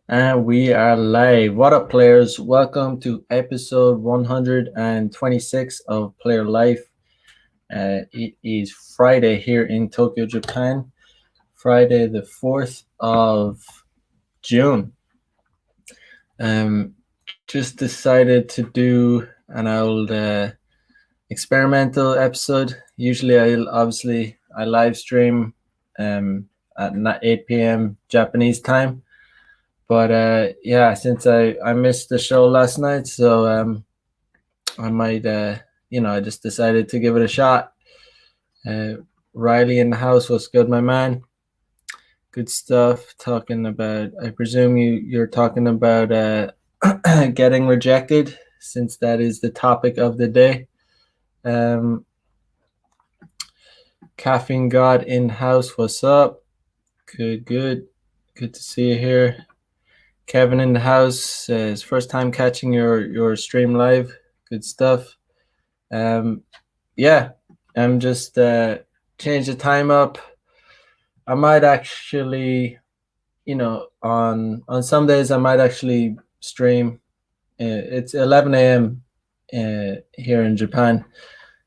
And we are live. What up, players? Welcome to episode 126 of Player Life. It is Friday here in Tokyo, Japan. Friday, the 4th of June. Just decided to do an old experimental episode. Usually, I live stream at 8 p.m. Japanese time. But yeah, since I missed the show last night, so I might I just decided to give it a shot. Uh, Riley in the house, what's good, my man? Good stuff. Talking about, I presume you're talking about getting rejected, since that is the topic of the day. Um, Caffeine God in house, what's up? Good to see you here. Kevin in the house says first time catching your stream live. Good stuff. Um, yeah, I'm just change the time up. I might actually, on some days I might actually stream. It's 11 a.m. Here in Japan,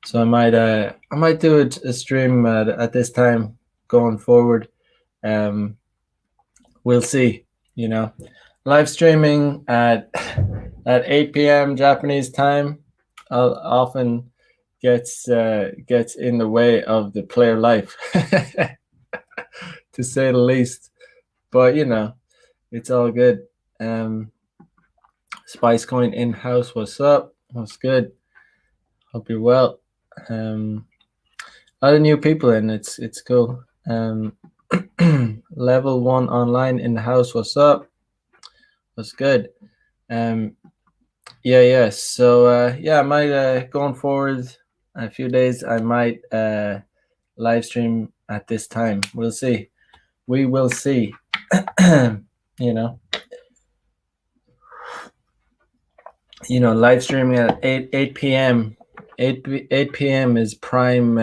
so I might do a stream at this time going forward. Um, we'll see. You know, live streaming at 8 p.m. Japanese time often gets in the way of the player life, to say the least. But it's all good. Um, Spice Coin in house, what's up? What's good? Hope you're well. A lot of new people in. It's cool. Level one online in the house, what's up? What's good? Um, yeah. So I might going forward a few days. I might live stream at this time. We'll see. We will see. you know, live streaming at 8 p.m. 8 p.m. is prime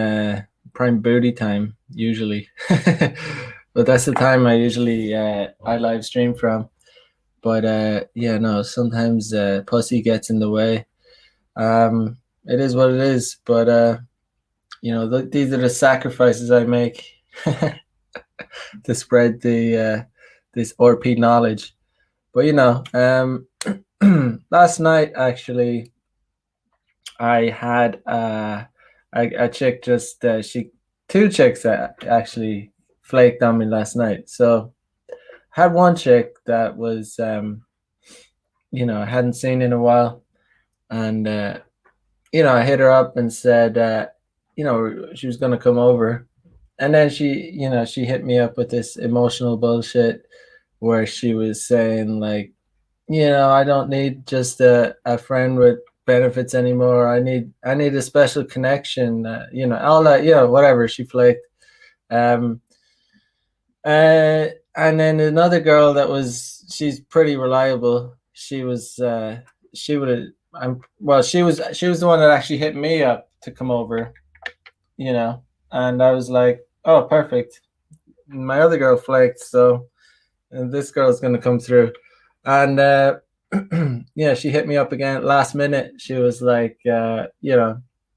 booty time usually, but that's the time I usually I live stream from. But yeah, no, sometimes pussy gets in the way. It is what it is. But these are the sacrifices I make to spread the this RP knowledge. But last night actually, I had a chick just she two chicks that actually flaked on me last night. So I had one chick that was I hadn't seen in a while, and I hit her up and said she was gonna come over, and then she hit me up with this emotional bullshit where she was saying like, I don't need just a friend with benefits anymore. I need a special connection. All that. Whatever. She flaked. Um, and then another girl she's pretty reliable. She would have. She was the one that actually hit me up to come over. And I was like, oh, perfect. My other girl flaked, so this girl's gonna come through. And yeah, she hit me up again last minute. She was like, it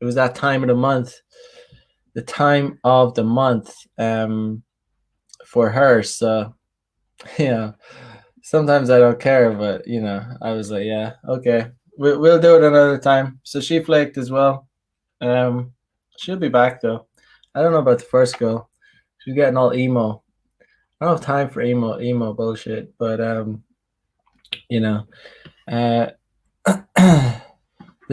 was that time of the month for her. So yeah, sometimes I don't care, but I was like, yeah, okay, we'll do it another time. So she flaked as well. Um, she'll be back though. I don't know about the first girl. She's getting all emo. I don't have time for emo bullshit, but you know. Uh, the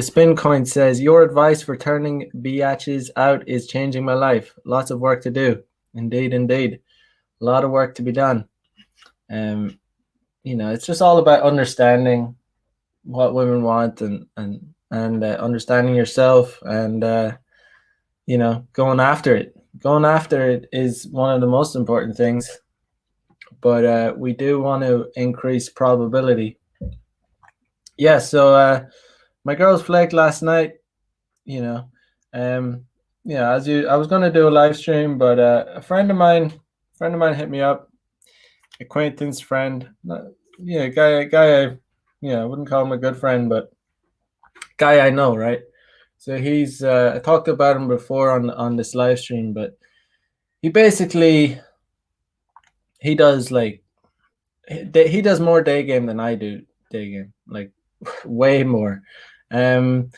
spin coin says your advice for turning biatches out is changing my life. Lots of work to do. Indeed. A lot of work to be done. It's just all about understanding what women want and understanding yourself and going after it. Going after it is one of the most important things, but we do want to increase probability. Yeah, so my girls flaked last night. I was gonna do a live stream, but a friend of mine hit me up, acquaintance friend. yeah, guy. I wouldn't call him a good friend, but guy I know, right? So he's I talked about him before on this live stream, but he basically he does like he does more day game than I do day game, like way more. Um,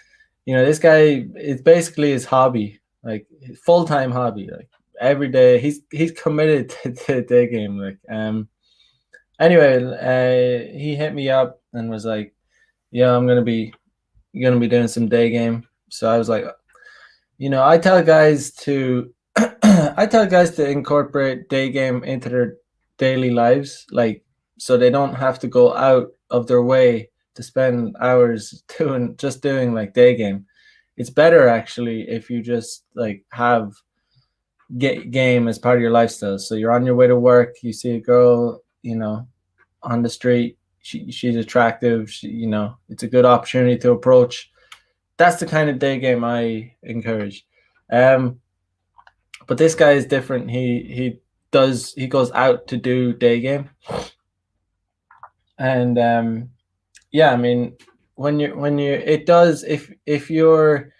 this guy is basically his hobby, like full time hobby, like every day he's committed to day game, like Anyway, he hit me up and was like, "Yeah, I'm gonna be doing some day game." So I was like, I tell guys to I tell guys to incorporate day game into their daily lives, like so they don't have to go out of their way to spend hours doing like day game. It's better actually if you just like have game as part of your lifestyle. So you're on your way to work, you see a girl, on the street. She's attractive. It's a good opportunity to approach. That's the kind of day game I encourage. Um, but this guy is different. He goes out to do day game, and yeah, I mean, when you it does if you're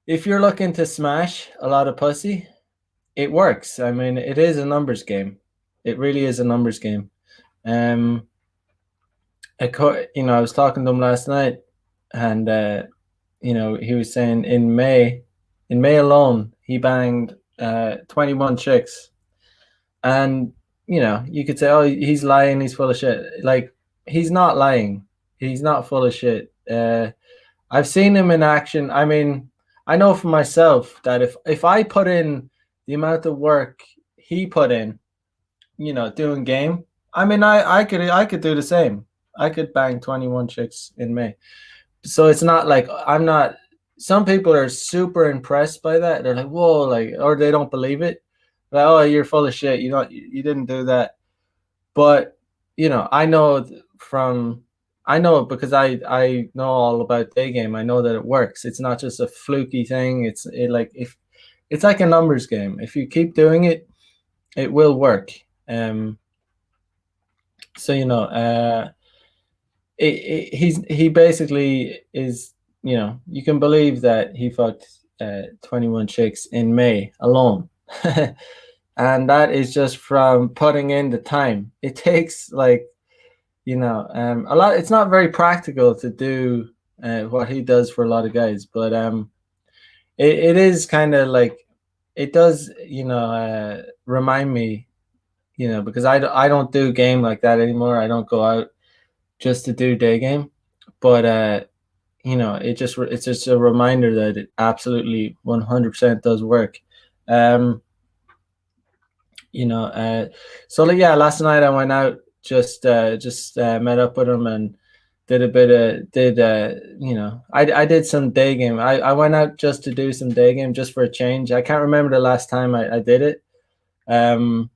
looking to smash a lot of pussy, it works. I mean, it is a numbers game. It really is a numbers game. Um, I was talking to him last night, and he was saying in May alone, he banged 21 chicks, and you could say, oh, he's lying, he's full of shit. Like he's not lying, he's not full of shit. I've seen him in action. I mean, I know for myself that if I put in the amount of work he put in, doing game, I mean, I could do the same. I could bang 21 chicks in May. So it's not like I'm not. Some people are super impressed by that. They're like, "Whoa!" Like, or they don't believe it. Like, "Oh, you're full of shit. You didn't do that." But I know from I know it because I know all about day game. I know that it works. It's not just a fluky thing. If it's like a numbers game. If you keep doing it, it will work. So he basically is, you can believe that he fucked 21 chicks in May alone. And that is just from putting in the time. It takes like, a lot. It's not very practical to do what he does for a lot of guys, but it is kind of like, it does, remind me, because I don't do game like that anymore. I don't go out just to do day game, but it's just a reminder that it absolutely 100% does work. um you know so like, yeah, last night I went out, just met up with him and did a bit of did I did some day game. I went out just to do some day game, just for a change. I can't remember the last time I did it. um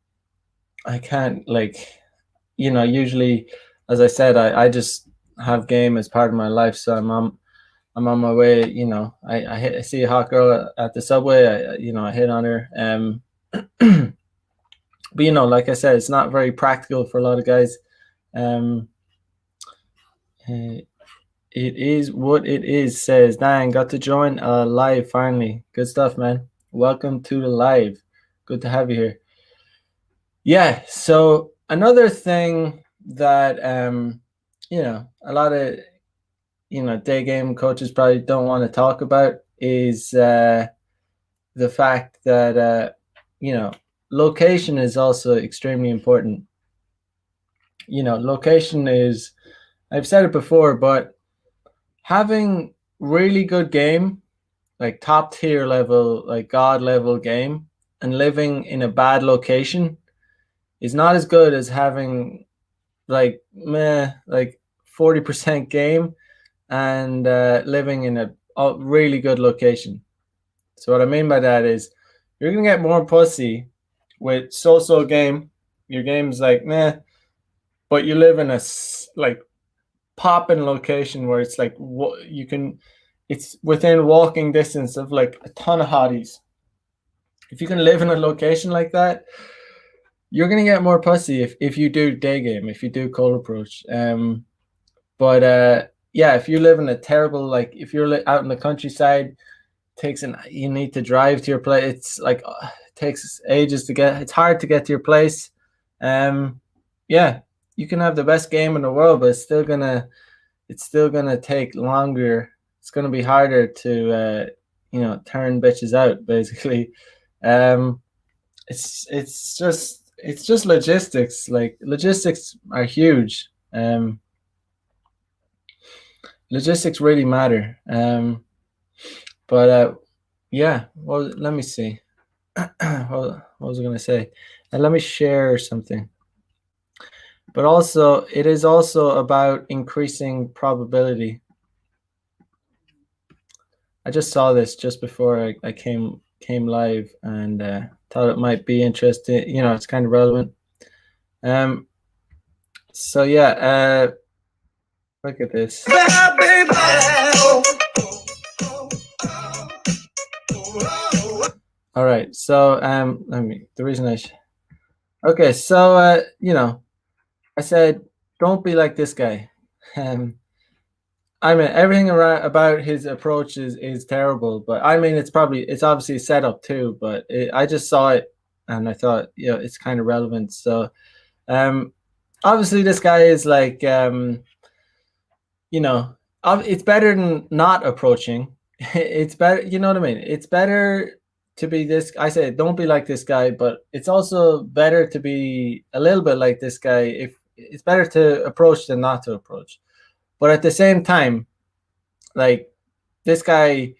I can't, like, usually, as I said, I just have game as part of my life. So I'm on my way. I see a hot girl at the subway. I hit on her. But like I said, it's not very practical for a lot of guys. Um, uh, it is what it is. Says Dan, got to join live finally. Good stuff, man. Welcome to the live. Good to have you here. Yeah. So another thing that a lot of day game coaches probably don't want to talk about is the fact that location is also extremely important. Location is, I've said it before, but having really good game, like top tier level, like god level game, and living in a bad location is not as good as having like meh, like 40% game and living in a really good location. So what I mean by that is you're gonna get more pussy with so game. Your game's like meh, but you live in a like popping location where it's like it's within walking distance of like a ton of hotties. If you can live in a location like that, you're gonna get more pussy if you do day game, if you do cold approach. But yeah, if you live in a terrible, like if you're out in the countryside, takes an you need to drive to your place. It's like it takes ages to get. It's hard to get to your place. Um, yeah, you can have the best game in the world, but it's still gonna take longer. It's gonna be harder to turn bitches out basically. Um, it's just logistics. Like logistics are huge. Logistics really matter. But yeah. Well, let me see. What was I gonna say? And let me share something. But also, it is also about increasing probability. I just saw this just before I came live and thought it might be interesting. It's kind of relevant. Um. So yeah. Look at this. All right. So let me. The reason I. Okay. So I said, don't be like this guy. Um. I mean, everything around about his approach is terrible, but I mean, it's obviously set up too. But I just saw it and I thought, it's kind of relevant. So, um, obviously, this guy is like, you know, it's better than not approaching. It's better, you know what I mean? It's better to be this. I say, don't be like this guy, but it's also better to be a little bit like this guy. If it's better to approach than not to approach, but at the same time, like this guy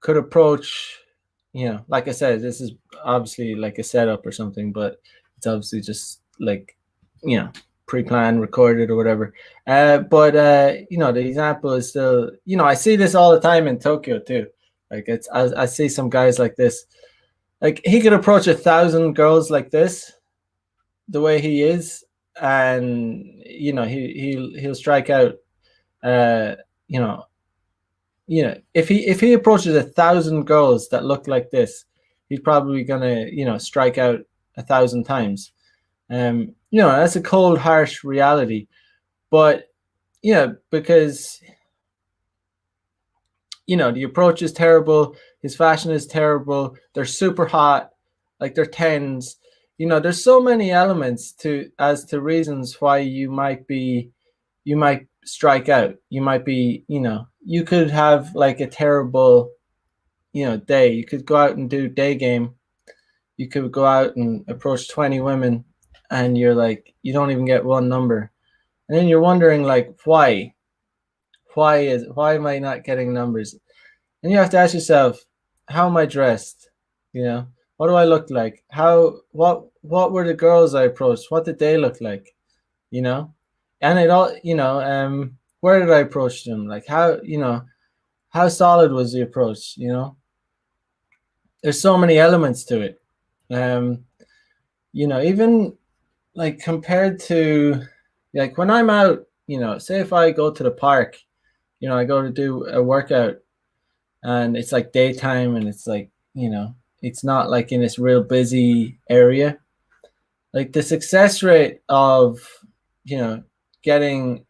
could approach, like I said, this is obviously like a setup or something, but it's obviously just like, you know, pre-planned, recorded or whatever. But the example is still, I see this all the time in Tokyo too. Like I see some guys like this. Like he could approach 1,000 girls like this, the way he is, and he'll strike out. Uh, you know, if he approaches 1,000 girls that look like this, he's probably gonna strike out 1,000 times. That's a cold, harsh reality. But because the approach is terrible, his fashion is terrible. They're super hot, like they're tens. There's so many elements to reasons why you might strike out. You might be, you could have like a terrible, day. You could go out and do day game. You could go out and approach 20 women and you're like, you don't even get one number. And then you're wondering like, why? Why am I not getting numbers? And you have to ask yourself, how am I dressed? What do I look like? What were the girls I approached? What did they look like? You know? And it all, where did I approach them? Like how solid was the approach? There's so many elements to it. Even like compared to like when I'm out, say if I go to the park, I go to do a workout and it's like daytime and it's like, it's not like in this real busy area. Like the success rate of, getting,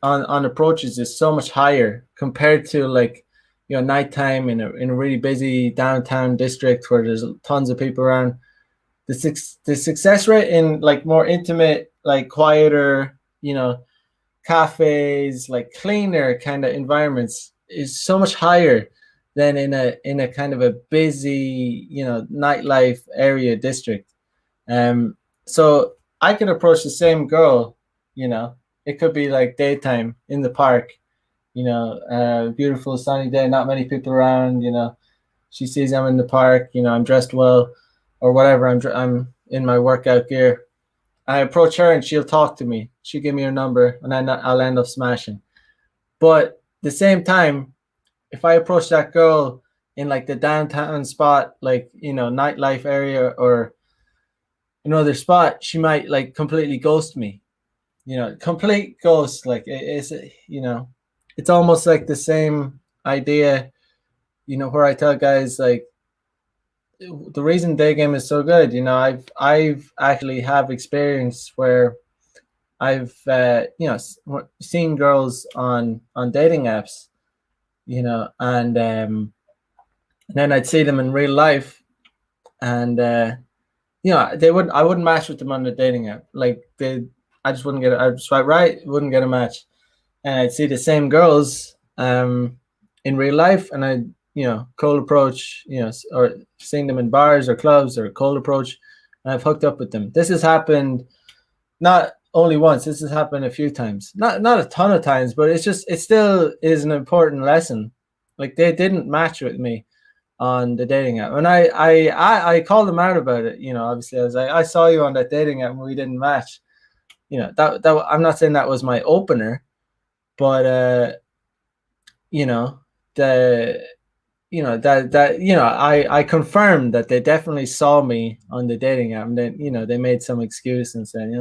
on approaches is so much higher compared to like, nighttime in a really busy downtown district where there's tons of people around. The success rate in like more intimate, like quieter, cafes, like cleaner kind of environments is so much higher than in a kind of a busy, nightlife area district. So I could approach the same girl, it could be like daytime in the park, beautiful sunny day, not many people around, she sees I'm in the park, I'm dressed well or whatever. I'm in my workout gear. I approach her and she'll talk to me. She'll give me her number and then I'll end up smashing. But at the same time, if I approach that girl in like the downtown spot, like, nightlife area or another spot, she might like completely ghost me, complete ghost. Like it's almost like the same idea, where I tell guys like, the reason day game is so good, I've actually have experience where I've seen girls on dating apps, and then I'd see them in real life, and I wouldn't match with them on the dating app. Like I just wouldn't get it. I'd swipe right, wouldn't get a match, and I'd see the same girls in real life, and I'd cold approach, or seeing them in bars or clubs or cold approach, and I've hooked up with them. This has happened not only once. This has happened a few times. Not a ton of times, but it still is an important lesson. Like they didn't match with me on the dating app, and I called them out about it. Obviously I was like, I saw you on that dating app and we didn't match. That I'm not saying that was my opener, but you know the I confirmed that they definitely saw me on the dating app, and then they made some excuse and said,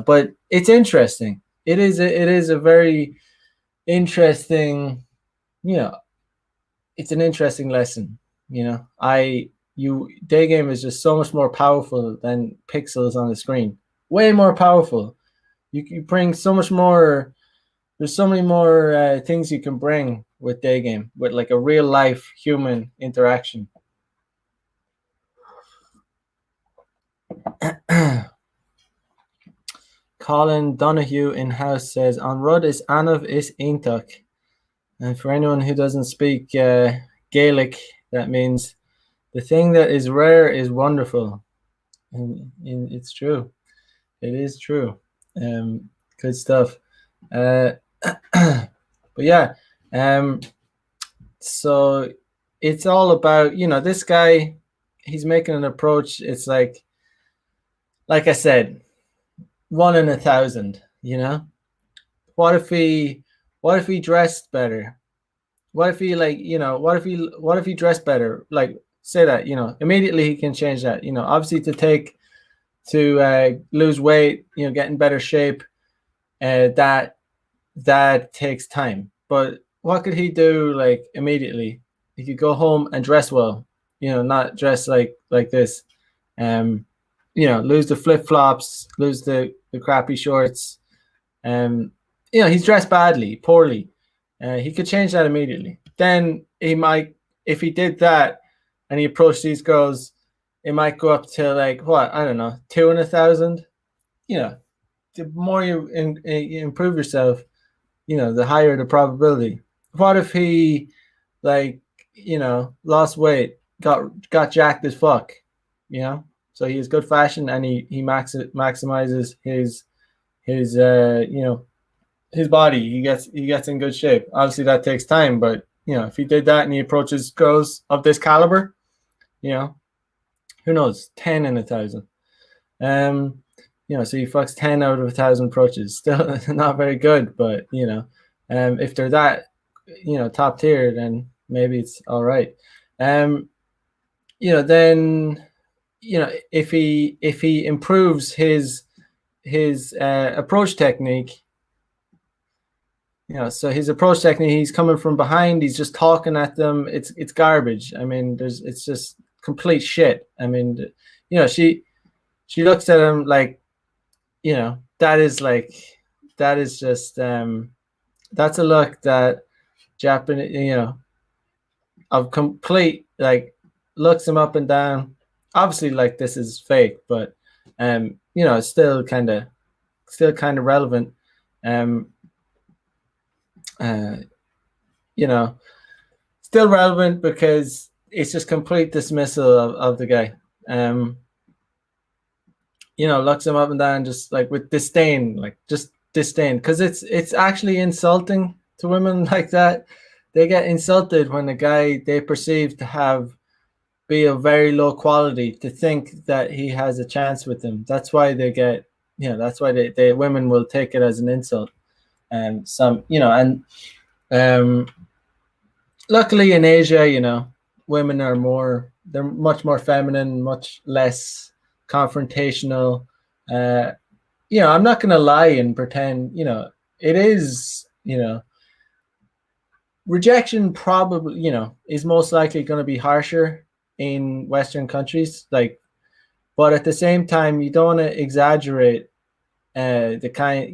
but it's interesting. It is a very interesting, you know it's an interesting lesson. I you day game is just so much more powerful than pixels on the screen. Way more powerful. You bring so much more. There's so many more things you can bring with day game, with like a real life human interaction. Colin Donahue in house says on Rud is Anov is Intok. And for anyone who doesn't speak Gaelic, that means the thing that is rare is wonderful. And it's true. It is true. Good stuff. But yeah. So it's all about, this guy, he's making an approach. It's like I said, 1 in 1,000, What if he dressed better? What if he what if he dressed better? Like say that, immediately he can change that. Obviously to lose weight, get in better shape, that takes time. But what could he do like immediately? He could go home and dress well, not dress like this. Lose the flip flops, lose the crappy shorts. He's dressed badly, poorly. He could change that immediately. Then he might, if he did that and he approached these girls, it might go up to like what, I don't know, 2 in 1,000. The more you improve yourself, the higher the probability. What if he lost weight, got jacked as fuck, so he has good fashion and he maximizes his his body. He gets in good shape. Obviously that takes time, but if he did that and he approaches girls of this caliber, who knows, 10 in 1,000. So he fucks 10 out of 1,000 approaches. Still not very good, but if they're that top tier, then maybe it's all right. Then if he improves his approach technique, so his approach technique, he's coming from behind, he's just talking at them. It's garbage. I mean, it's just complete shit. I mean, she looks at him like, that is just that's a look that Japanese, of complete, like, looks him up and down. Obviously, like, this is fake, but it's still kind of relevant. Still relevant because it's just complete dismissal of the guy. Looks him up and down just like with disdain, because it's actually insulting to women like that. They get insulted when a guy they perceive to be of very low quality, to think that he has a chance with them. That's why they get, that's why they women will take it as an insult. And luckily in Asia, women they're much more feminine, much less confrontational. I'm not going to lie and pretend, it is, rejection probably, is most likely going to be harsher in Western countries, like, but at the same time, you don't want to exaggerate the kind,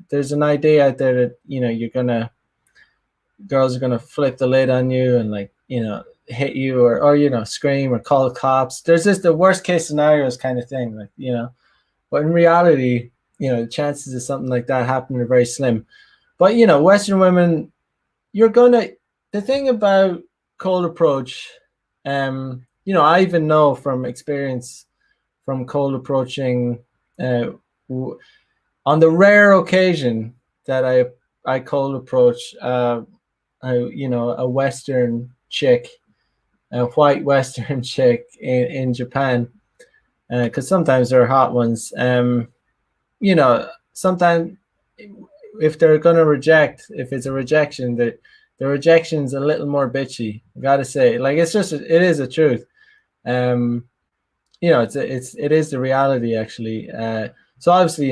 there's an idea out there that, girls are gonna flip the lid on you and, like, hit you, or scream or call the cops. There's just the worst case scenarios kind of thing, like, but in reality, the chances of something like that happening are very slim. But Western women, you're gonna the thing about cold approach, I even know from experience from cold approaching, uh, on the rare occasion that I cold approach, a Western chick, a white Western chick in Japan, because sometimes there are hot ones. Sometimes if they're gonna reject, if it's a rejection, the rejection's a little more bitchy. I gotta say, like, it is the truth. It is the reality, actually. So obviously,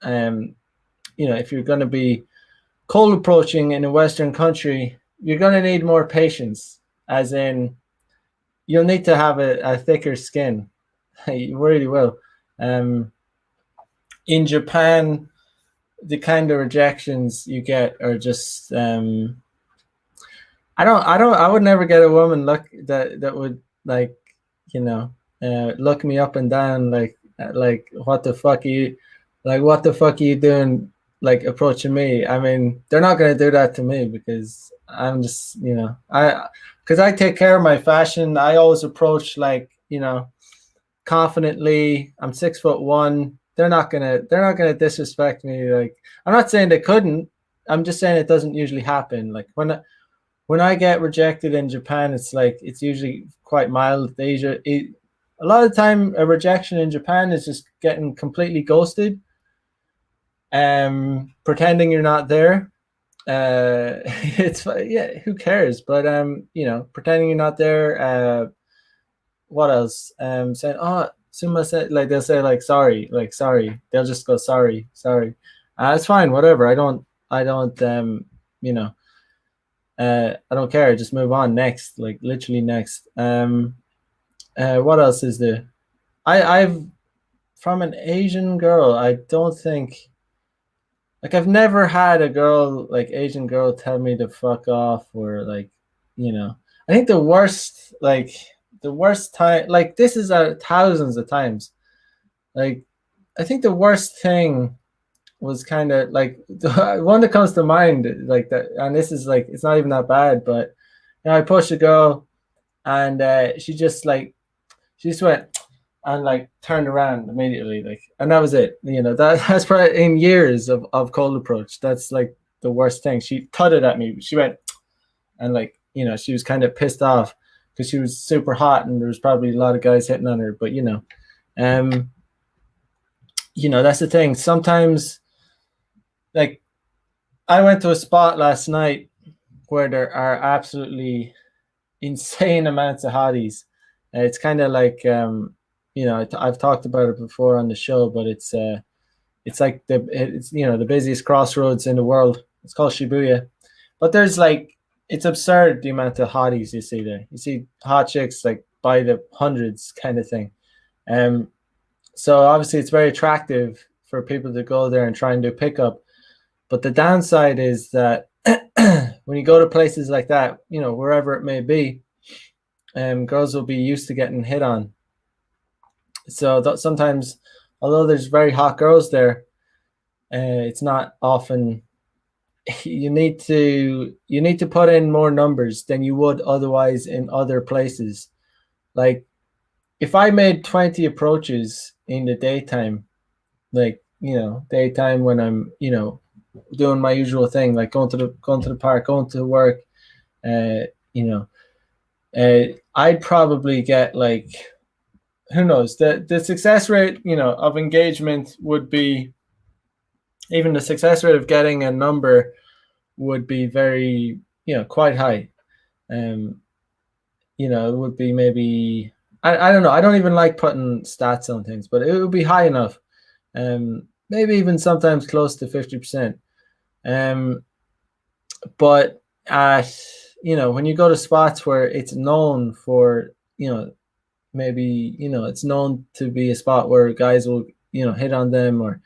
if you're gonna be cold approaching in a Western country, you're gonna need more patience. As in, you'll need to have a thicker skin. You really will. In Japan, the kind of rejections you get are just, I would never get a woman that would, like, look me up and down, like what the fuck are you, doing, like, approaching me. I mean, they're not going to do that to me, because I'm just, because I take care of my fashion. I always approach, like, confidently. I'm 6'1". They're not gonna disrespect me. Like, I'm not saying they couldn't. I'm just saying it doesn't usually happen. Like, when I get rejected in Japan, it's usually quite mild. A lot of the time, a rejection in Japan is just getting completely ghosted, pretending you're not there. It's, yeah, who cares? But pretending you're not there. What else? Saying, oh, Suma said, like, they'll say, like, sorry, like, sorry. They'll just go, sorry, sorry. It's fine, whatever. I don't, I don't care. Just move on next, like, literally next. What else is there? I've From an Asian girl, I don't think, like, I've never had a girl, like, Asian girl, tell me to fuck off, or, like, I think the worst time, like, this is thousands of times. Like, I think the worst thing was kind of like the one that comes to mind, like that, and this is, like, it's not even that bad, but I pushed a girl, and she just went and, like, turned around immediately, like, and that was it. That's probably in years of cold approach. That's, like, the worst thing. She tutted at me. She went, and, like, she was kind of pissed off because she was super hot, and there was probably a lot of guys hitting on her. But um, that's the thing. Sometimes, like, I went to a spot last night where there are absolutely insane amounts of hotties. It's kind of like, I've talked about it before on the show, but it's like the busiest crossroads in the world. It's called Shibuya, but there's, like, it's absurd the amount of hotties you see there. You see hot chicks, like, by the hundreds, kind of thing. So obviously it's very attractive for people to go there and try and do pickup. But the downside is that when you go to places like that, wherever it may be, girls will be used to getting hit on. So sometimes, although there's very hot girls there, it's not often. You need to put in more numbers than you would otherwise in other places. Like, if I made 20 approaches in the daytime, like, daytime, when I'm, doing my usual thing, like going to the park, going to work, uh, you know, I'd probably get, like, who knows, the success rate, of engagement would be, even the success rate of getting a number would be very, quite high. It would be maybe, I don't know. I don't even like putting stats on things, but it would be high enough. Maybe even sometimes close to 50%. But when you go to spots where it's known for, maybe it's known to be a spot where guys will hit on them, or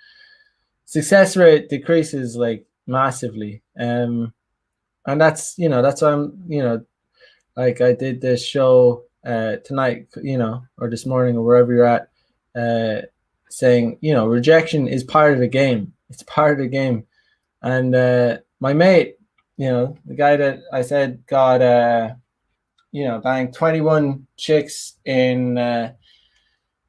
success rate decreases like massively. And that's why I'm like I did this show tonight, or this morning, or wherever you're at, saying rejection is part of the game. It's part of the game. And my mate, the guy that I said got banged 21 chicks in the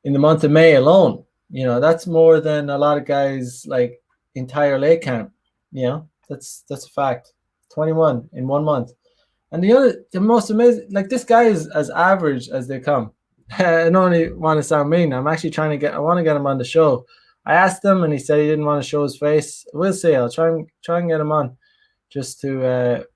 month of May alone. That's more than a lot of guys like entire lake camp. That's a fact. 21 in 1 month. And the most amazing, like, this guy is as average as they come. I don't really want to sound mean. I'm actually I want to get him on the show. I asked him and he said he didn't want to show his face. We'll see. I'll try and get him on just to,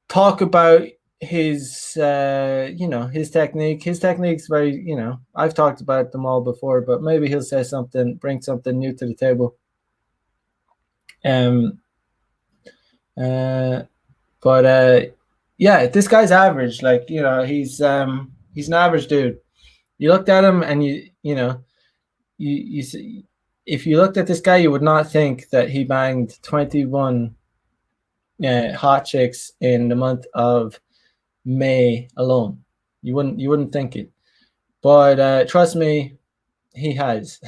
talk about his his technique. His technique's very, I've talked about them all before, but maybe he'll say something, bring something new to the table. But yeah, this guy's average. Like, he's an average dude. You looked at him and you if you looked at this guy, you would not think that he banged 21 hot chicks in the month of May alone. You wouldn't think it. But trust me, he has.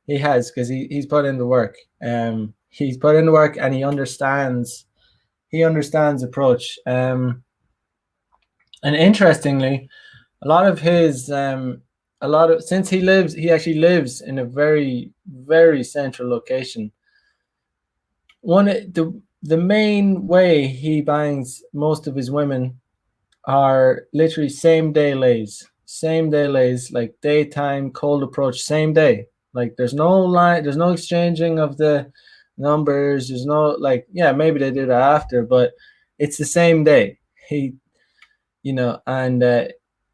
He has, because he's put in the work. He's put in the work, and he understands approach. And interestingly, since he actually lives in a very, very central location. The main way he bangs most of his women are literally same day lays, like daytime cold approach, same day. Like, there's no line, there's no exchanging of the numbers. There's no, like, yeah, maybe they do that after, but it's the same day. And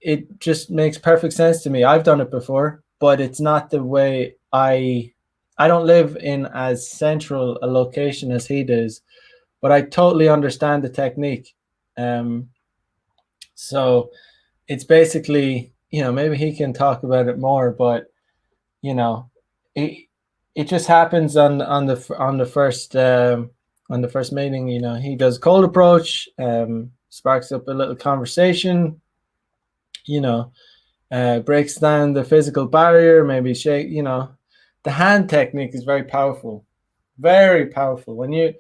it just makes perfect sense to me. I've done it before, but it's not the way I don't live in as central a location as he does, but I totally understand the technique. So it's basically, maybe he can talk about it more, but it just happens on the first meeting. He does cold approach, sparks up a little conversation, breaks down the physical barrier, maybe shake. The hand technique is very powerful, very powerful. When you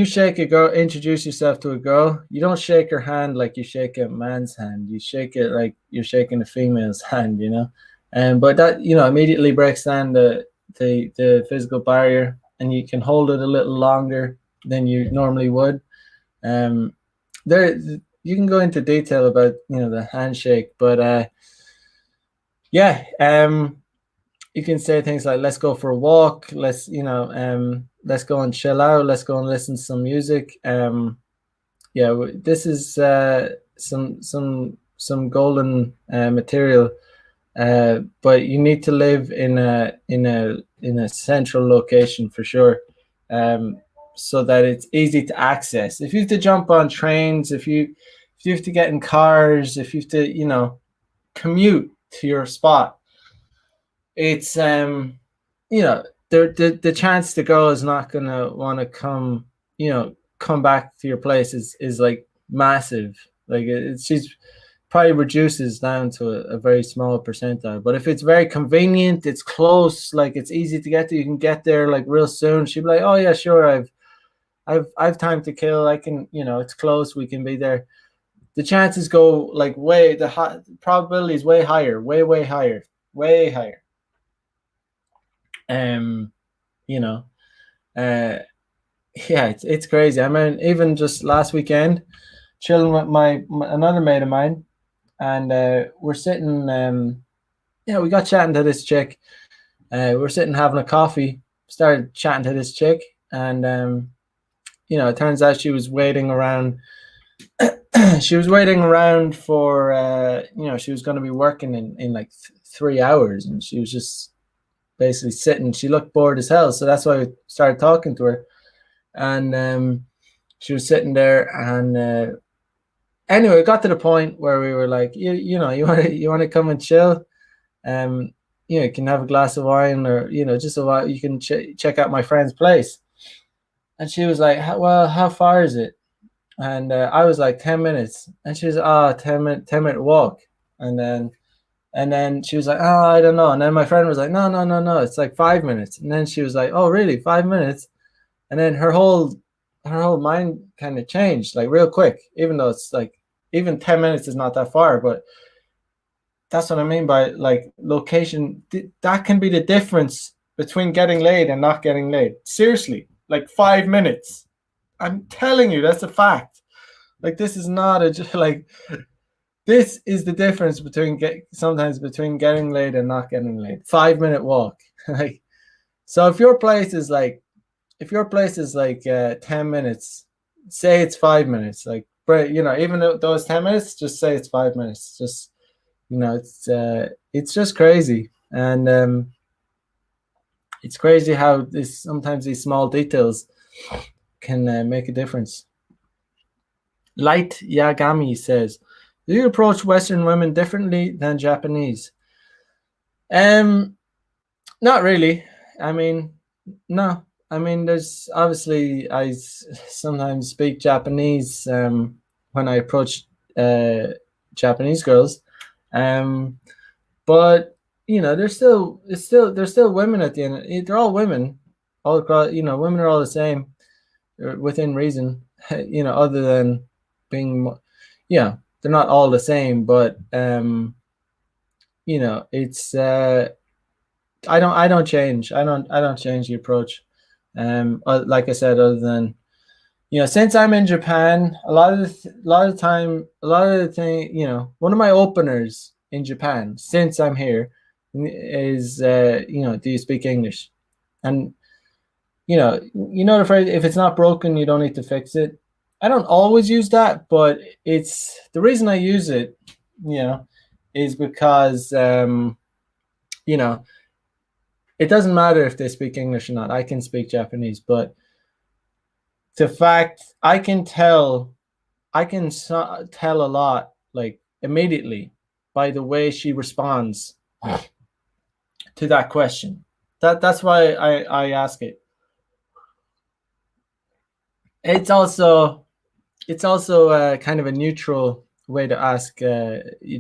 shake a girl, introduce yourself to a girl, you don't shake her hand like you shake a man's hand. You shake it like you're shaking a female's hand, but that, immediately breaks down the physical barrier, and you can hold it a little longer than you normally would. You can go into detail about, the handshake, but you can say things like, let's go for a walk, let's go and chill out, let's go and listen to some music. This is some golden material, but you need to live in a central location for sure, so that it's easy to access. If you have to jump on trains, if you have to get in cars, if you have to commute to your spot, it's the chance the girl is not gonna want to come back to your place is like massive. Like, she's probably reduces down to a very small percentile. But if it's very convenient, it's close, like it's easy to get to, you can get there like real soon, she'd be like, oh yeah, sure, I've time to kill, I can, it's close, we can be there. The chances go like the probability is way higher, way higher. It's crazy. I mean, even just last weekend, chilling with another mate of mine, and we're sitting. We got chatting to this chick. We're sitting having a coffee. Started chatting to this chick, and it turns out she was waiting around. She was waiting around for she was going to be working in like 3 hours, and she was just basically sitting. She looked bored as hell, so that's why we started talking to her. And she was sitting there, and Anyway, it got to the point where we were like, you want to come and chill. You can have a glass of wine, or just a while. You can check out my friend's place. And she was like, well, how far is it? And I was like, 10 minutes. And she was, 10-minute walk. And then she was like, oh, I don't know. And then my friend was like, no, no, no, no, it's like 5 minutes. And then she was like, oh, really, 5 minutes? And then her whole mind kind of changed like real quick, even though it's like even 10 minutes is not that far. But that's what I mean by like location. That can be the difference between getting laid and not getting laid. Seriously, like 5 minutes. I'm telling you, that's a fact. Like this is not a like this is the difference sometimes between getting laid and not getting laid. 5 minute walk. Like so if your place is like 10 minutes, say it's 5 minutes. Like, but even though it's 10 minutes, just say it's 5 minutes. Just it's just crazy. And it's crazy how sometimes these small details can make a difference. Light Yagami says, do you approach Western women differently than Japanese? Not really. I mean, no. I mean, there's obviously I sometimes speak Japanese when I approach Japanese girls, but there's still women at the end. They're all women, all across. Women are all the same, within reason. Other than being, they're not all the same, but it's. I don't change. I don't change the approach. Like I said, other than since I'm in Japan, a lot of the thing, one of my openers in Japan since I'm here is do you speak English? And the phrase, if it's not broken, you don't need to fix it. I don't always use that, but it's the reason I use it, is because it doesn't matter if they speak English or not. I can speak Japanese, but the fact I can tell a lot, like immediately, by the way she responds to that question. That's why I ask it. It's also kind of a neutral way to ask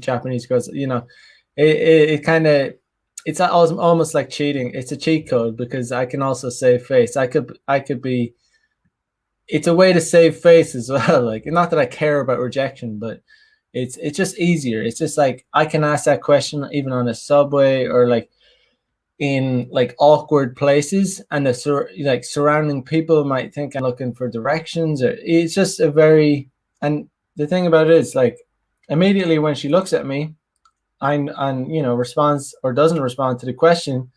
Japanese girls. It kind of it's almost like cheating. It's a cheat code because I can also save face. I could be. It's a way to save face as well. Like, not that I care about rejection, but it's just easier. It's just like I can ask that question even on a subway or like in like awkward places, and the surrounding people might think I'm looking for directions. Or it's just and the thing about it is, like, immediately when she looks at me, responds or doesn't respond to the question,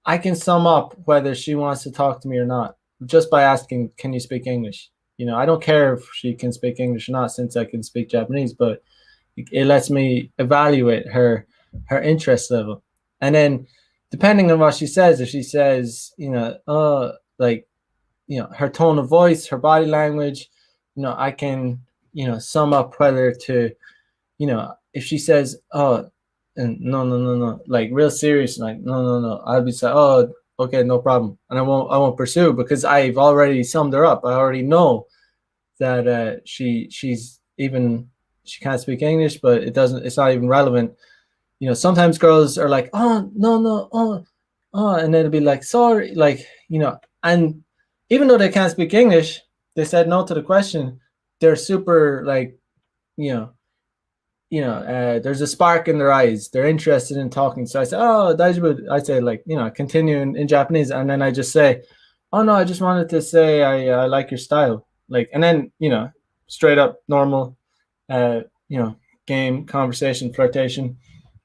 I can sum up whether she wants to talk to me or not just by asking, can you speak English? I don't care if she can speak English or not, since I can speak Japanese, but it lets me evaluate her interest level. And then depending on what she says, if she says, her tone of voice, her body language, I can, sum up whether to, if she says, oh, and no, like real serious, like no, I'll be like, oh, okay, no problem, and I won't pursue, because I've already summed her up. I already know that she can't speak English, but it's not even relevant. Sometimes girls are like, oh no, oh, and then it'll be like, sorry, like, and even though they can't speak English, they said no to the question. They're super like, there's a spark in their eyes. They're interested in talking. So I say, oh, daijoubu. I say, like, continue in Japanese. And then I just say, oh, no, I just wanted to say I like your style. Like, and then, straight up normal, game, conversation, flirtation.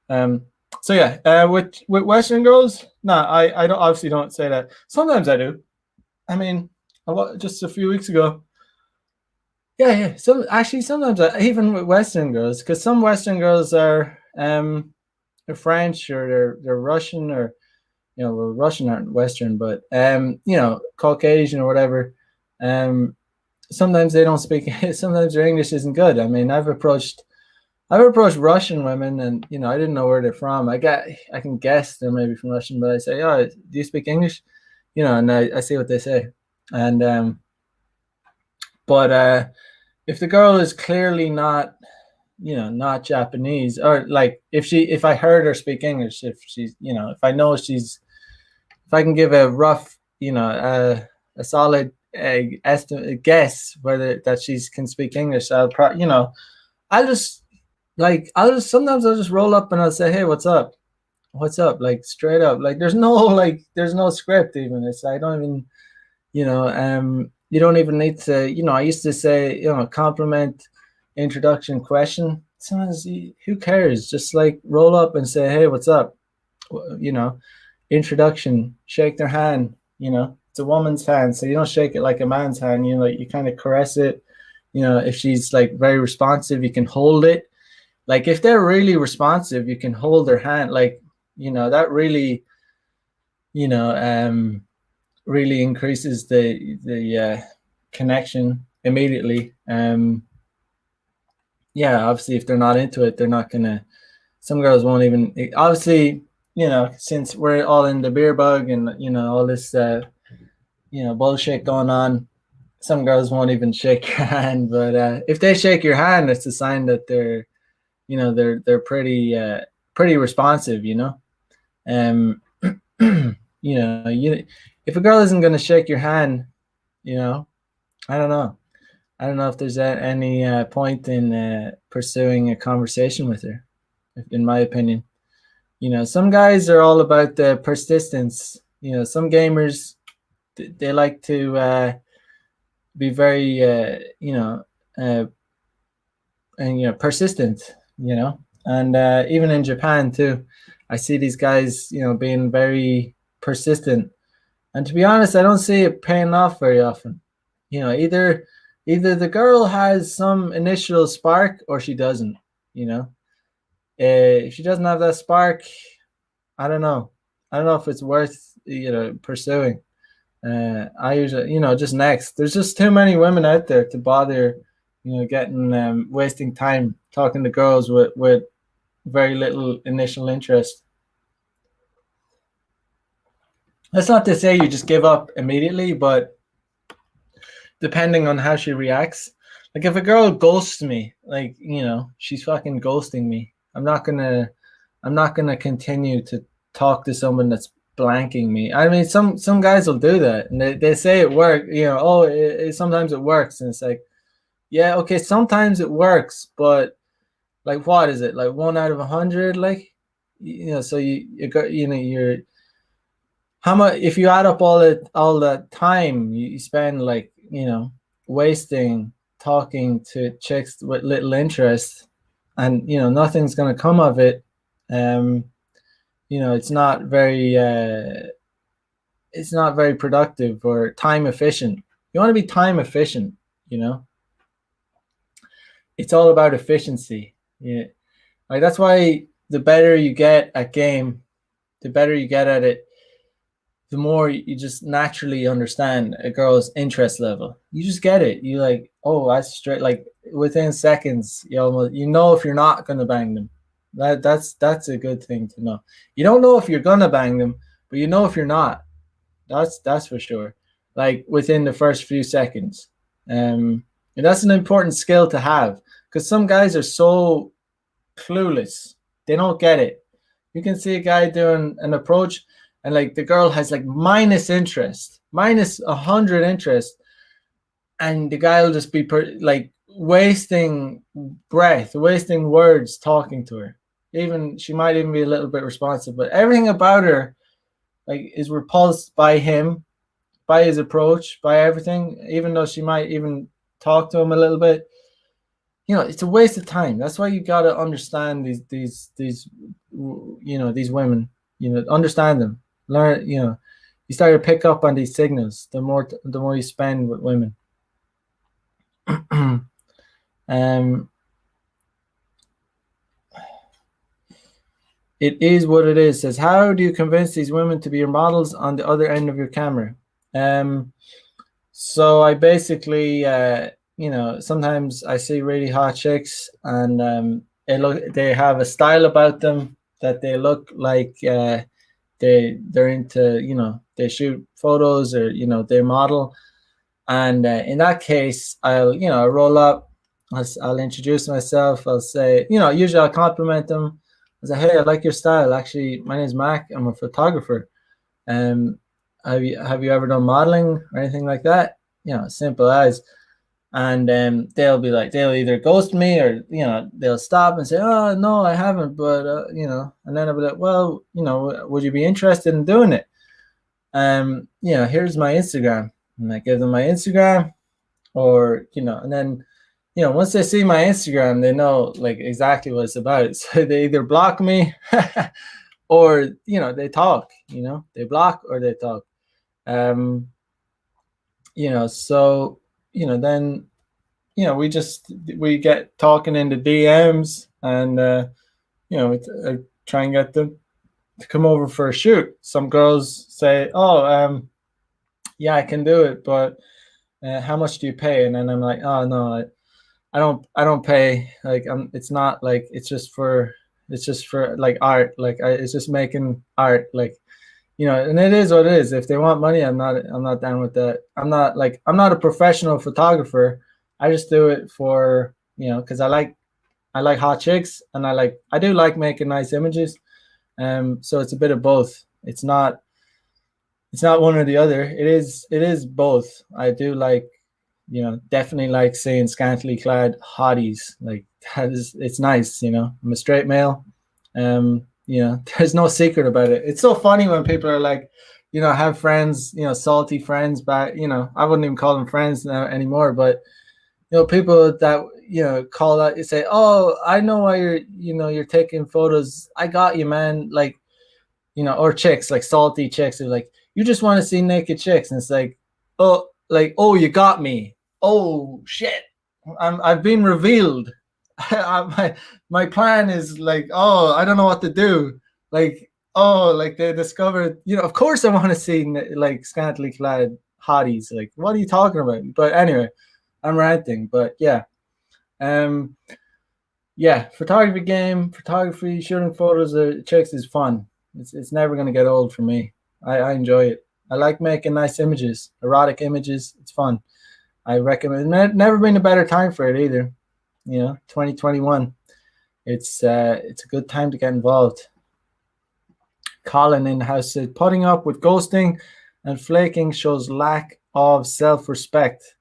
So yeah, with Western girls, I don't obviously don't say that. Sometimes I do. I mean, just a few weeks ago, yeah. So actually, sometimes even with Western girls, because some Western girls are they're French, or they're Russian, or Russian aren't Western, but Caucasian or whatever. sometimes they don't speak. Sometimes their English isn't good. I mean, I've approached Russian women, and I didn't know where they're from. I can guess they're maybe from Russian, but I say, "Oh, do you speak English?" And I see what they say. And but if the girl is clearly not, not Japanese, or like if I heard her speak English, if she's, if I know if I can give a rough, a solid estimate guess whether that she can speak English, I'll just sometimes I'll just roll up and I'll say, "Hey, what's up?" Like straight up. Like there's no script even. It's I don't even you don't even need to. I used to say, compliment, introduction, question. Sometimes who cares? Just like roll up and say, "Hey, what's up?" You know, introduction, shake their hand. It's a woman's hand, so you don't shake it like a man's hand. Like you kind of caress it. If she's like very responsive, you can hold it. Like if they're really responsive, you can hold their hand. Like that really, you know, really increases the connection immediately. Yeah, obviously, if they're not into it, they're not gonna. Some girls won't even. Obviously, since we're all in the beer bug and all this, bullshit going on, some girls won't even shake your hand. But if they shake your hand, it's a sign that they're pretty responsive. Um, if a girl isn't gonna shake your hand, I don't know. I don't know if there's any point in pursuing a conversation with her, in my opinion. Some guys are all about the persistence. Some gamers, they like to be very, uh, and persistent. And even in Japan too, I see these guys, being very persistent. And to be honest, I don't see it paying off very often. Either the girl has some initial spark or she doesn't. If she doesn't have that spark, I don't know. I don't know if it's worth pursuing. I usually, just next. There's just too many women out there to bother, getting wasting time talking to girls with very little initial interest. That's not to say you just give up immediately, but depending on how she reacts. Like if a girl ghosts me, like she's fucking ghosting me. I'm not gonna continue to talk to someone that's blanking me. I mean, some guys will do that, and they say it works. Oh, sometimes it works, and it's like, yeah, okay, sometimes it works, but like, what is it? Like 1 out of 100? Like, so you got you're how much if you add up all that time you spend, like wasting talking to chicks with little interest, and nothing's gonna come of it. um it's not very productive or time efficient. You want to be time efficient. you know it's all about efficiency. Yeah, like that's why the better you get at game, the better you get at it, the more you just naturally understand a girl's interest level. You just get it. You like, oh, that's straight. Like within seconds, you know if you're not gonna bang them. That's a good thing to know. You don't know if you're gonna bang them, but you know if you're not. That's for sure. Like within the first few seconds, and that's an important skill to have, because some guys are so clueless. They don't get it. You can see a guy doing an approach, and like the girl has like minus interest, minus 100 interest, and the guy will just be like wasting breath, wasting words talking to her. Even she might even be a little bit responsive, but everything about her like is repulsed by him, by his approach, by everything. Even though she might even talk to him a little bit, it's a waste of time. That's why you got to understand these these women. Understand them, learn. You start to pick up on these signals the more you spend with women. um it is what it is. Says, how do you convince these women to be your models on the other end of your camera? um So I basically, sometimes I see really hot chicks, and they have a style about them that they look like they're into, they shoot photos, or they model. And in that case, I'll roll up, I'll introduce myself, I'll say, usually I'll compliment them. I say, hey, I like your style. Actually, my name's Mac. I'm a photographer. Um, have you ever done modeling or anything like that? Simple as. And they'll be like, they'll either ghost me, or they'll stop and say, oh no, I haven't, but and then I'll be like, well, would you be interested in doing it? Here's my Instagram, and I give them my Instagram, or and then once they see my Instagram, they know like exactly what it's about. So they either block me, or they talk. They block or they talk. um so then we get talking in the DMs, and I try and get them to come over for a shoot. Some girls say, oh, yeah, I can do it, but how much do you pay? And then I'm like, oh no, I don't pay. Like, it's not like, it's just for like art. Like, it's just making art. Like, and it is what it is. If they want money, I'm not down with that. I'm not a professional photographer. I just do it for, because I like hot chicks, and I do like making nice images. So it's a bit of both. It's not one or the other. It is both. I do like, definitely like seeing scantily clad hotties. Like, it's nice. I'm a straight male. There's no secret about it. It's so funny when people are like, have friends, salty friends, but I wouldn't even call them friends now anymore. But people that call out, you say, oh, I know why you're taking photos. I got you, man. Like, or chicks, like salty chicks, are like, you just want to see naked chicks, and it's like, oh, you got me. Oh shit, I've been revealed. my plan is like, oh, I don't know what to do. Like, oh, like they discovered, of course I want to see like scantily clad hotties. Like, what are you talking about? But anyway, I'm ranting. But yeah, um, yeah, photography, shooting photos of chicks is fun. It's never gonna get old for me. I enjoy it. I like making nice images, erotic images. It's fun. I recommend. Never been a better time for it either. 2021. It's a good time to get involved. Colin in the house said, putting up with ghosting and flaking shows lack of self-respect.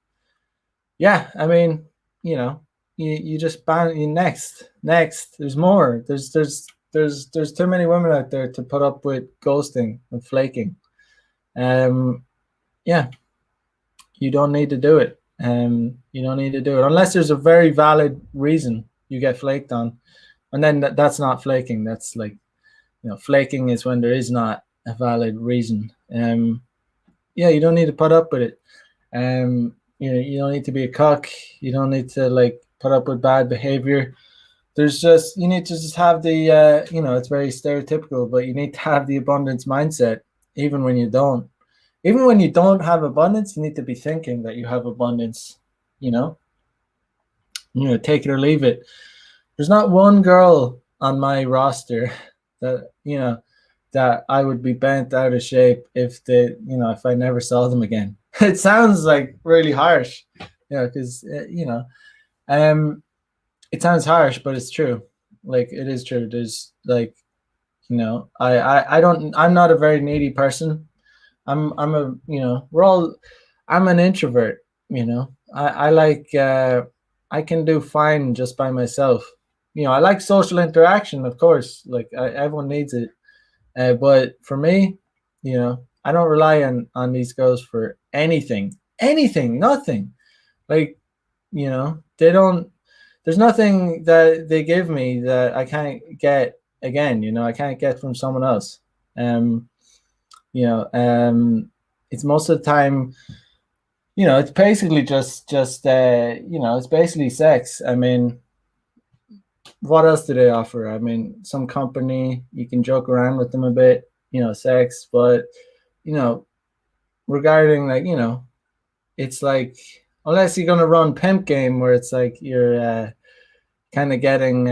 Yeah, I mean, you just ban you next. There's more. There's too many women out there to put up with ghosting and flaking. Yeah, you don't need to do it. You don't need to do it unless there's a very valid reason you get flaked on, and then that's not flaking. That's like, flaking is when there is not a valid reason. Yeah, you don't need to put up with it. You don't need to be a cuck. You don't need to like put up with bad behavior. You need to just have the it's very stereotypical, but you need to have the abundance mindset. Even when you don't have abundance, you need to be thinking that you have abundance. you know Take it or leave it. There's not one girl on my roster that I would be bent out of shape if I never saw them again. It sounds like really harsh, because it sounds harsh, but it's true. Like, it is true. There's like, I'm not a very needy person. I'm a we're all I'm an introvert. I like I can do fine just by myself. I like social interaction, of course. Like, everyone needs it. But for me, I don't rely on these girls for anything, nothing. Like, they don't. There's nothing that they give me that I can't get again. I can't get from someone else. Um, it's most of the time. It's basically just it's basically sex. I mean, what else do they offer? I mean, some company, you can joke around with them a bit, sex, but you know regarding, like, it's like, unless you're gonna run pimp game where it's like you're kind of getting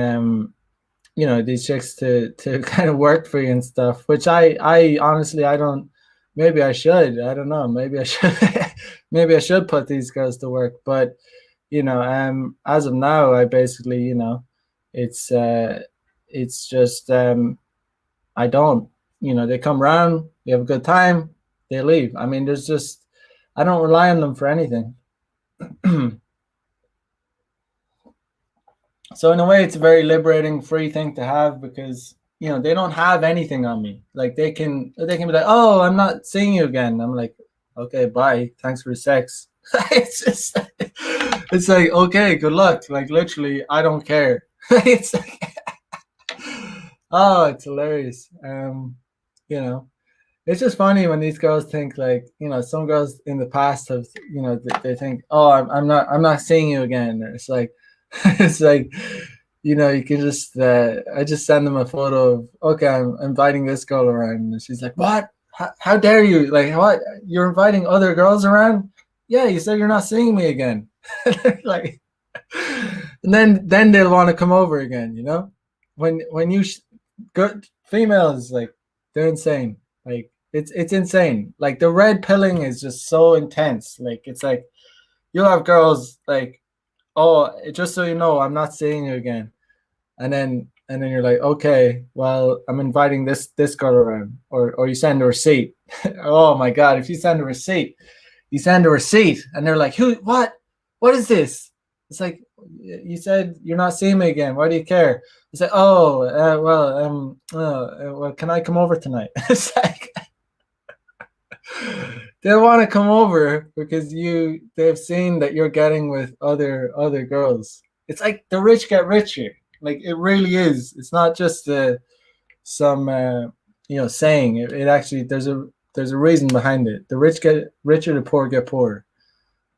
these chicks to kind of work for you and stuff, which I honestly I don't. Maybe I should. I don't know. Maybe I should. Maybe I should put these girls to work. But as of now, I basically, it's it's just I don't. They come around, we have a good time, they leave. I mean, there's just I don't rely on them for anything. So in a way, it's a very liberating, free thing to have because they don't have anything on me. Like they can be like, "Oh, I'm not seeing you again." I'm like, "Okay, bye. Thanks for the sex." It's just it's like, okay, good luck. Like literally, I don't care. It's like, oh, it's hilarious. You know, it's just funny when these girls think like, some girls in the past have, they think, "Oh, I'm not seeing you again." Or it's like, it's like, you can just, I just send them a photo of, okay, I'm inviting this girl around, and she's like, "What? How dare you? Like, what? You're inviting other girls around? Yeah, you said you're not seeing me again." Like, and then they'll want to come over again. When good females, like, they're insane. Like it's insane. Like the red pilling is just so intense. Like it's like you'll have girls like, "Oh, just so you know, I'm not seeing you again," and then you're like, "Okay, well, I'm inviting this girl around," or you send a receipt. Oh my god, if you send a receipt, and they're like, "Who? What is this?" It's like, you said you're not seeing me again. Why do you care? It's like, "Oh, well, can I come over tonight?" It's like they want to come over because they've seen that you're getting with other girls. It's like the rich get richer. Like it really is. It's not just some saying. It actually there's a reason behind it. The rich get richer, the poor get poorer.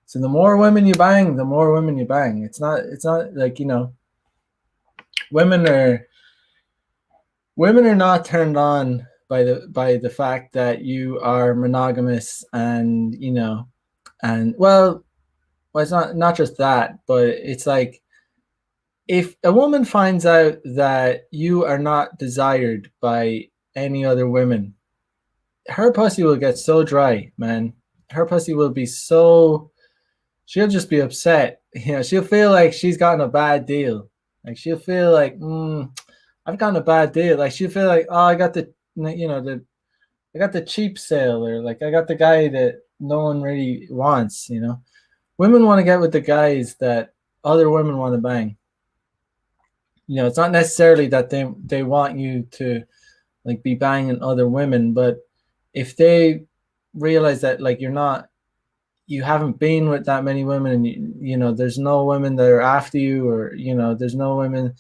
So the more women you bang, the more women you bang. It's not like, women are women are not turned on by the fact that you are monogamous, and well, it's not just that, but it's like, if a woman finds out that you are not desired by any other women, her pussy will get so dry, man. Her pussy will be so, she'll just be upset. She'll feel like she's gotten a bad deal. Like she'll feel like, I've gotten a bad deal. Like she'll feel like, oh, I got the cheap sale, or like I got the guy that no one really wants. Women want to get with the guys that other women want to bang. It's not necessarily that they want you to like be banging other women, but if they realize that, like, you haven't been with that many women, and there's no women that are after you, or there's no women,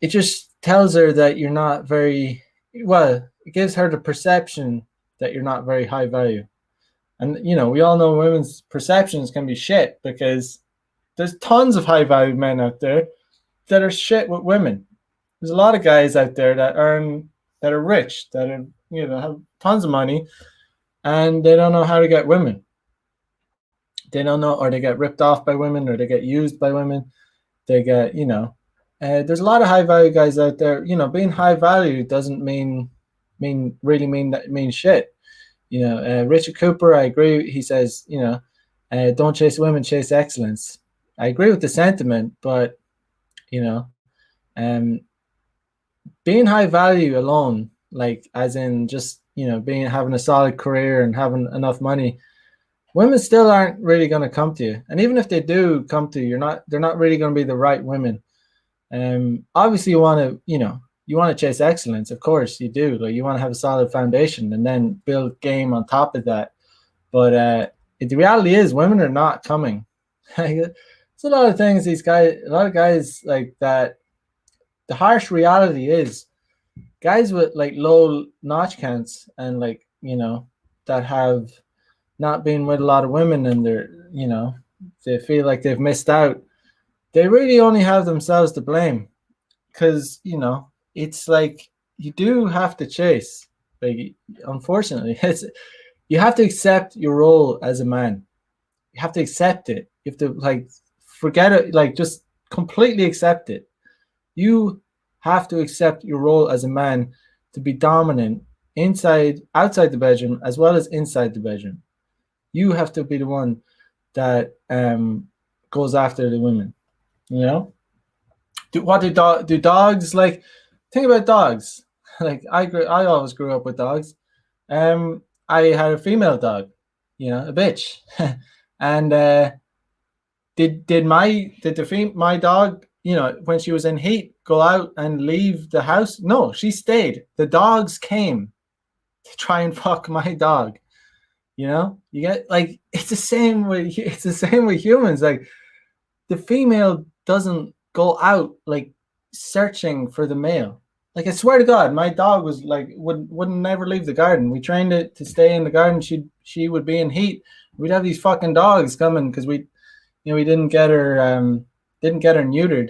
it just tells her that you're not very well. It gives her the perception that you're not very high value. And we all know women's perceptions can be shit, because there's tons of high value men out there that are shit with women. There's a lot of guys out there that are rich, that are have tons of money, and they don't know how to get women. They don't know, or they get ripped off by women, or they get used by women. They get, there's a lot of high value guys out there. Being high value doesn't mean that means shit. Richard Cooper, I agree. He says, don't chase women, chase excellence. I agree with the sentiment, but you know, um, being high value alone, like as in just being having a solid career and having enough money, women still aren't really going to come to you. And even if they do come to you, they're not really going to be the right women. Obviously, you want to chase excellence. Of course, you do. Like you want to have a solid foundation and then build game on top of that. But the reality is, women are not coming. It's a lot of things. A lot of guys like that. The harsh reality is, guys with like low notch counts, and like that have not been with a lot of women, and they feel like they've missed out. They really only have themselves to blame, because it's like you do have to chase. Like, unfortunately, you have to accept your role as a man. You have to accept it. You have to like forget it, like just completely accept it. You have to accept your role as a man to be dominant outside the bedroom, as well as inside the bedroom. You have to be the one that goes after the women. You know, do dogs like? Think about dogs. Like I always grew up with dogs. I had a female dog, a bitch, and my dog, when she was in heat, go out and leave the house? No, she stayed. The dogs came to try and fuck my dog. You get like it's the same with humans. Like the female doesn't go out like searching for the male. Like I swear to God, my dog was like wouldn't never leave the garden. We trained it to stay in the garden. She would be in heat. We'd have these fucking dogs coming because we didn't get her neutered.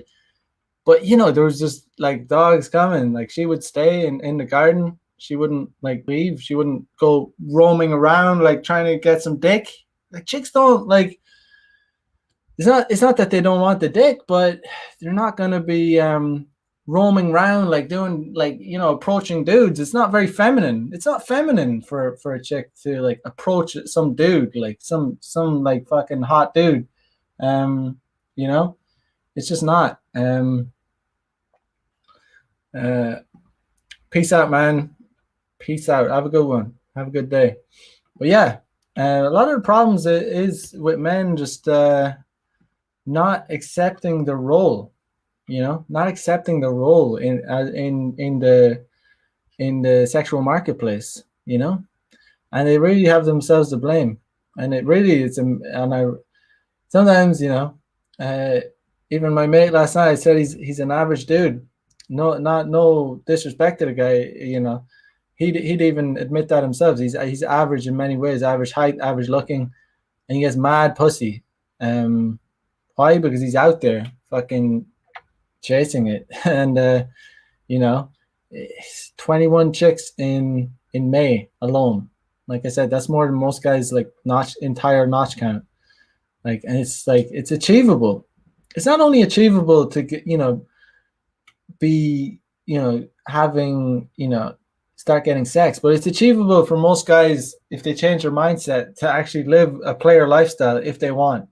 But there was just like dogs coming. Like she would stay in the garden. She wouldn't like leave. She wouldn't go roaming around like trying to get some dick. Like chicks don't like. It's not that they don't want the dick, but they're not gonna be roaming around like doing like approaching dudes. It's not very feminine. It's not feminine for a chick to like approach some dude, like some like fucking hot dude. Um, you know, it's just not. Uh, Peace out, man. Peace out. Have a good one. Have a good day. But yeah, a lot of the problems is with men just not accepting the role. Not accepting the role in the sexual marketplace. And they really have themselves to blame. And it really is. And I sometimes, even my mate last night said he's an average dude. No disrespect to the guy. He'd even admit that himself. He's average in many ways, average height, average looking, and he gets mad pussy. Why? Because he's out there fucking chasing it. And 21 chicks in May alone. Like I said, that's more than most guys like entire notch count. Like, and it's achievable. It's not only achievable to get, be, having, start getting sex, but it's achievable for most guys if they change their mindset to actually live a player lifestyle if they want.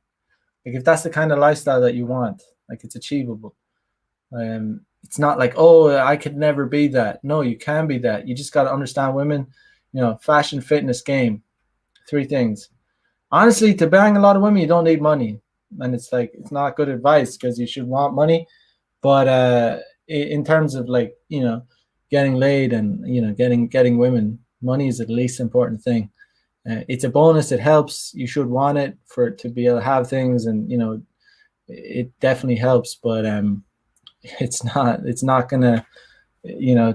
Like if that's the kind of lifestyle that you want, like it's achievable. It's not like, oh, I could never be that. No, you can be that. You just got to understand women, fashion, fitness, game, 3 things. Honestly, to bang a lot of women, you don't need money. And it's like, it's not good advice because you should want money. But in terms of like, getting laid and, getting women, money is the least important thing. It's a bonus. It helps. You should want it to be able to have things. And, it definitely helps. But it's not going to,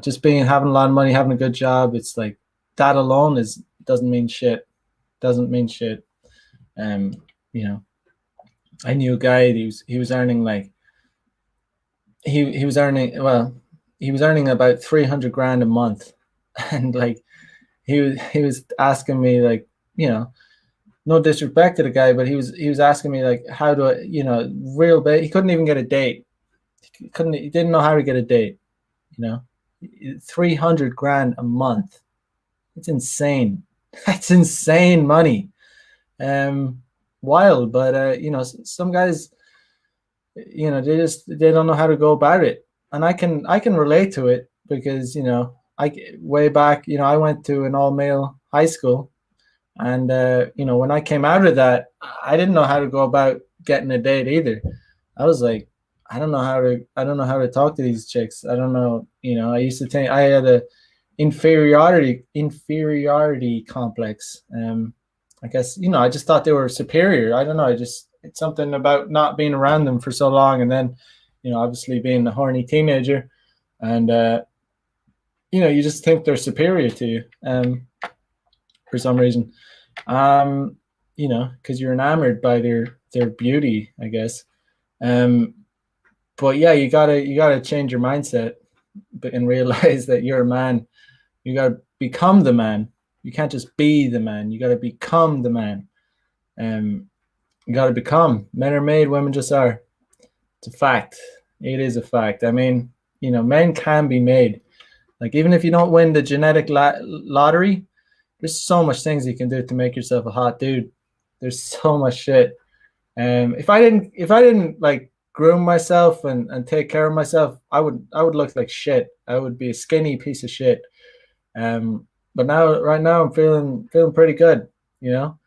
just having a lot of money, having a good job. It's like that alone doesn't mean shit. Doesn't mean shit. I knew a guy. He was earning like he was earning about 300 grand a month, and like he was asking me like no disrespect to the guy, but he was asking me like how do I he couldn't even get a date. He didn't know how to get a date. 300 grand a month. It's insane. That's insane money. Wild, but some guys, they don't know how to go about it, and I can relate to it because I way back, I went to an all male high school, and when I came out of that, I didn't know how to go about getting a date either. I was like, I don't know how to talk to these chicks. I don't know. I used to think I had a inferiority complex. I guess I just thought they were superior. I don't know. It's something about not being around them for so long, and then obviously being a horny teenager, and you just think they're superior to you for some reason, because you're enamored by their beauty, I guess. But yeah, you gotta change your mindset, and realize that you're a man. You gotta become the man. You can't just be the man. You gotta become the man. You got to become. Men are made, women just are. It's a fact. It is a fact. I mean, men can be made. Like, even if you don't win the genetic lottery, there's so much things you can do to make yourself a hot dude. There's so much shit. If I didn't like groom myself and take care of myself, I would look like shit. I would be a skinny piece of shit. But right now, I'm feeling pretty good. You know,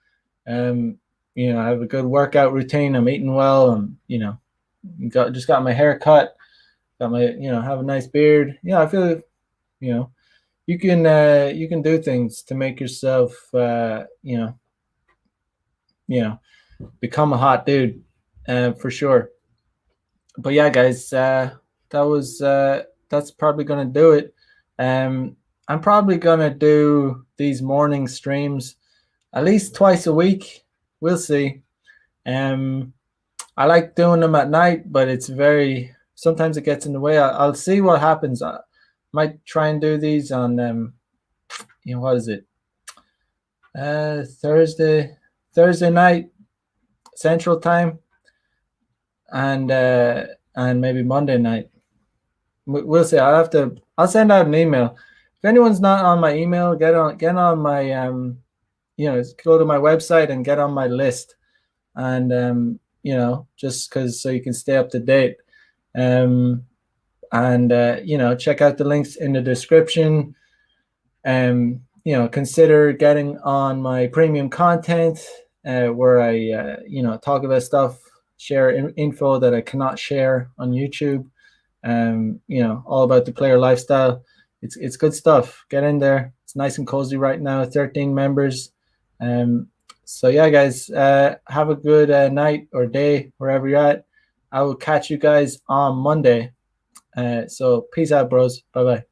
um, I have a good workout routine. I'm eating well. Just got my hair cut. Got my, have a nice beard. Yeah, I feel, you know, you can do things to make yourself, you know, become a hot dude, for sure. But yeah, guys, that's probably gonna do it. I'm probably gonna do these morning streams at least twice a week. We'll see. Um, I like doing them at night, but sometimes it gets in the way. I'll see what happens. I might try and do these on, what is it? Thursday night Central Time, and maybe Monday night. We'll see. I'll send out an email. If anyone's not on my email, get on my, go to my website and get on my list, and just because so you can stay up to date. And check out the links in the description. Consider getting on my premium content, where I talk about stuff, share info that I cannot share on YouTube. All about the player lifestyle. It's good stuff. Get in there. It's nice and cozy right now. 13 members. So yeah, guys, have a good night or day wherever you're at. I will catch you guys on Monday. So peace out, bros. Bye bye.